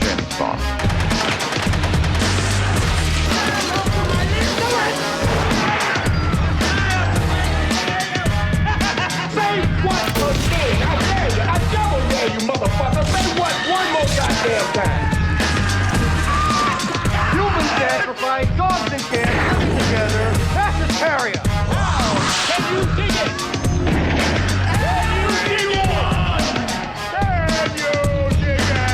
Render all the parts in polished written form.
James Bond. Say what again? I dare you. I double dare you, motherfucker. Say what one more goddamn time. Humans sacrifice, dogs and cats living together. That's hysteria. Wow. Can you dig it? Can you dig it? Can you dig it?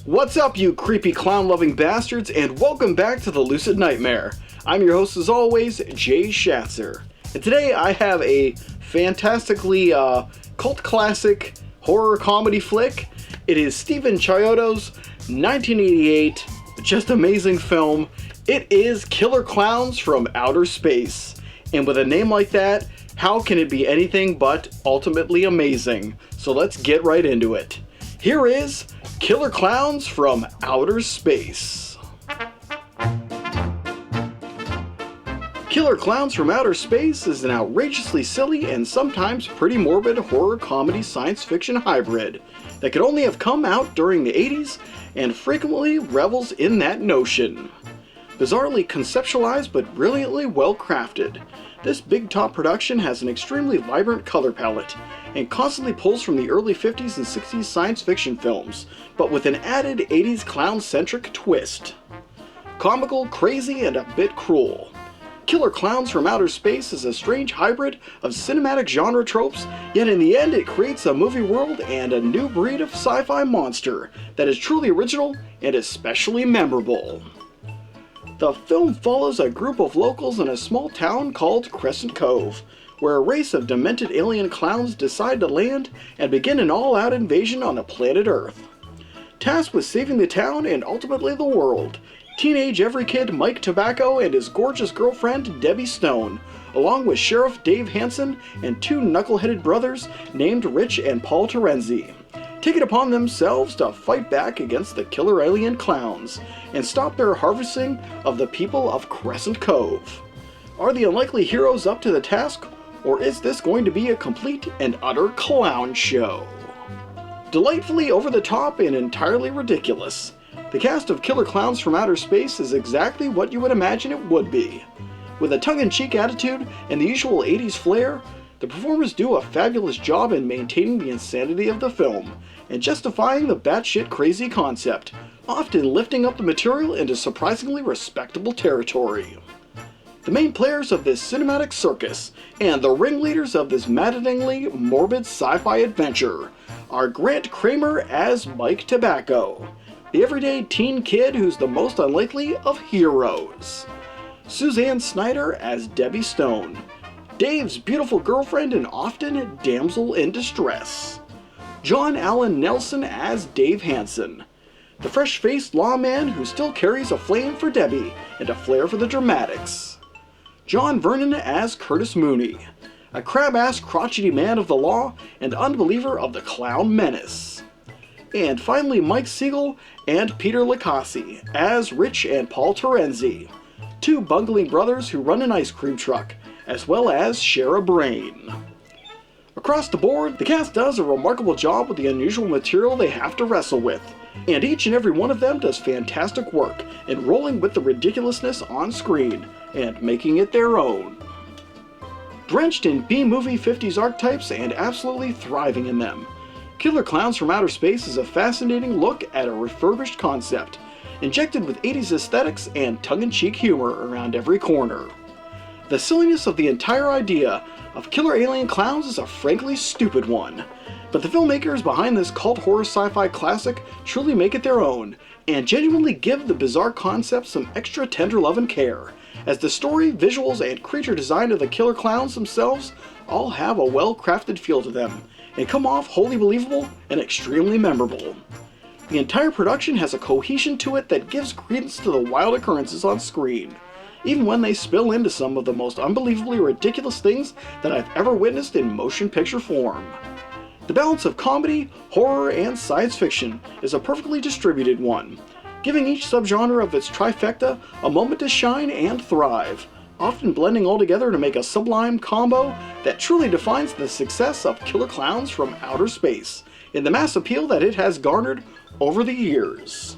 What's up, you creepy clown-loving bastards, and welcome back to the Lucid Nightmare. I'm your host, as always, Jay Schatzer. And today I have a fantastically cult classic horror comedy flick. It is Stephen Chiodo's 1988 just amazing film. It is Killer Clowns from Outer Space. And with a name like that, how can it be anything but ultimately amazing? So let's get right into it. Here is Killer Clowns from Outer Space. Killer Clowns from Outer Space is an outrageously silly and sometimes pretty morbid horror comedy science fiction hybrid that could only have come out during the 80s and frequently revels in that notion. Bizarrely conceptualized but brilliantly well crafted, this big top production has an extremely vibrant color palette and constantly pulls from the early 50s and 60s science fiction films, but with an added 80s clown-centric twist. Comical, crazy, and a bit cruel. Killer Clowns from Outer Space is a strange hybrid of cinematic genre tropes, yet in the end it creates a movie world and a new breed of sci-fi monster that is truly original and especially memorable. The film follows a group of locals in a small town called Crescent Cove, where a race of demented alien clowns decide to land and begin an all-out invasion on the planet Earth. Tasked with saving the town and ultimately the world, teenage every kid Mike Tobacco and his gorgeous girlfriend Debbie Stone, along with Sheriff Dave Hansen and two knuckle-headed brothers named Rich and Paul Terenzi, take it upon themselves to fight back against the killer alien clowns and stop their harvesting of the people of Crescent Cove. Are the unlikely heroes up to the task, or is this going to be a complete and utter clown show? Delightfully over the top and entirely ridiculous, the cast of Killer Clowns from Outer Space is exactly what you would imagine it would be. With a tongue-in-cheek attitude and the usual 80s flair, the performers do a fabulous job in maintaining the insanity of the film and justifying the batshit crazy concept, often lifting up the material into surprisingly respectable territory. The main players of this cinematic circus and the ringleaders of this maddeningly morbid sci-fi adventure are Grant Kramer as Mike Tobacco, the everyday teen kid who's the most unlikely of heroes, Suzanne Snyder as Debbie Stone, Dave's beautiful girlfriend and often damsel in distress, John Allen Nelson as Dave Hansen, the fresh-faced lawman who still carries a flame for Debbie and a flair for the dramatics, John Vernon as Curtis Mooney, a crab-ass crotchety man of the law and unbeliever of the clown menace, and finally Mike Siegel and Peter Licassi as Rich and Paul Terenzi, two bungling brothers who run an ice cream truck, as well as share a brain. Across the board, the cast does a remarkable job with the unusual material they have to wrestle with, and each and every one of them does fantastic work in rolling with the ridiculousness on screen and making it their own. Drenched in B-movie 50s archetypes and absolutely thriving in them, Killer Clowns from Outer Space is a fascinating look at a refurbished concept, injected with 80s aesthetics and tongue-in-cheek humor around every corner. The silliness of the entire idea of killer alien clowns is a frankly stupid one, but the filmmakers behind this cult horror sci-fi classic truly make it their own, and genuinely give the bizarre concept some extra tender love and care, as the story, visuals, and creature design of the killer clowns themselves all have a well-crafted feel to them, and come off wholly believable and extremely memorable. The entire production has a cohesion to it that gives credence to the wild occurrences on screen, even when they spill into some of the most unbelievably ridiculous things that I've ever witnessed in motion picture form. The balance of comedy, horror, and science fiction is a perfectly distributed one, giving each subgenre of its trifecta a moment to shine and thrive, often blending all together to make a sublime combo that truly defines the success of Killer Clowns from Outer Space and the mass appeal that it has garnered over the years.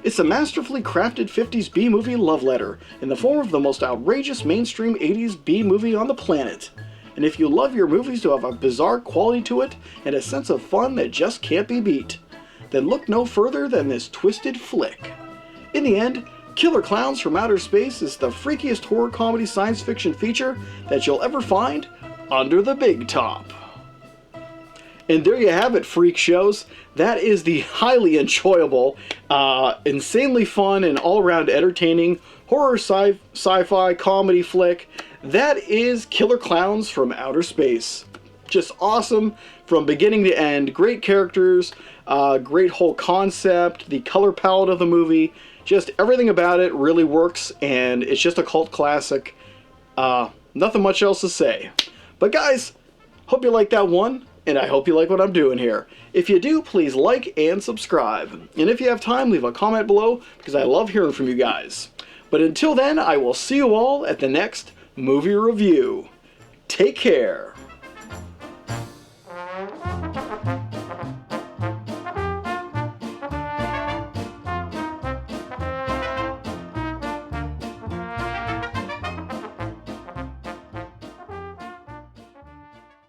It's a masterfully crafted 50s B-movie love letter in the form of the most outrageous mainstream 80s B-movie on the planet. And if you love your movies to have a bizarre quality to it and a sense of fun that just can't be beat, then look no further than this twisted flick. In the end, Killer Clowns from Outer Space is the freakiest horror comedy science fiction feature that you'll ever find under the big top. And there you have it, freak shows. That is the highly enjoyable, insanely fun, and all-around entertaining horror sci-fi comedy flick that is Killer Clowns from Outer Space. Just awesome from beginning to end. Great characters, great whole concept, the color palette of the movie, just everything about it really works, and it's just a cult classic. Nothing much else to say. But guys, hope you like that one, and I hope you like what I'm doing here. If you do, please like and subscribe. And if you have time, leave a comment below, because I love hearing from you guys. But until then, I will see you all at the next movie review. Take care.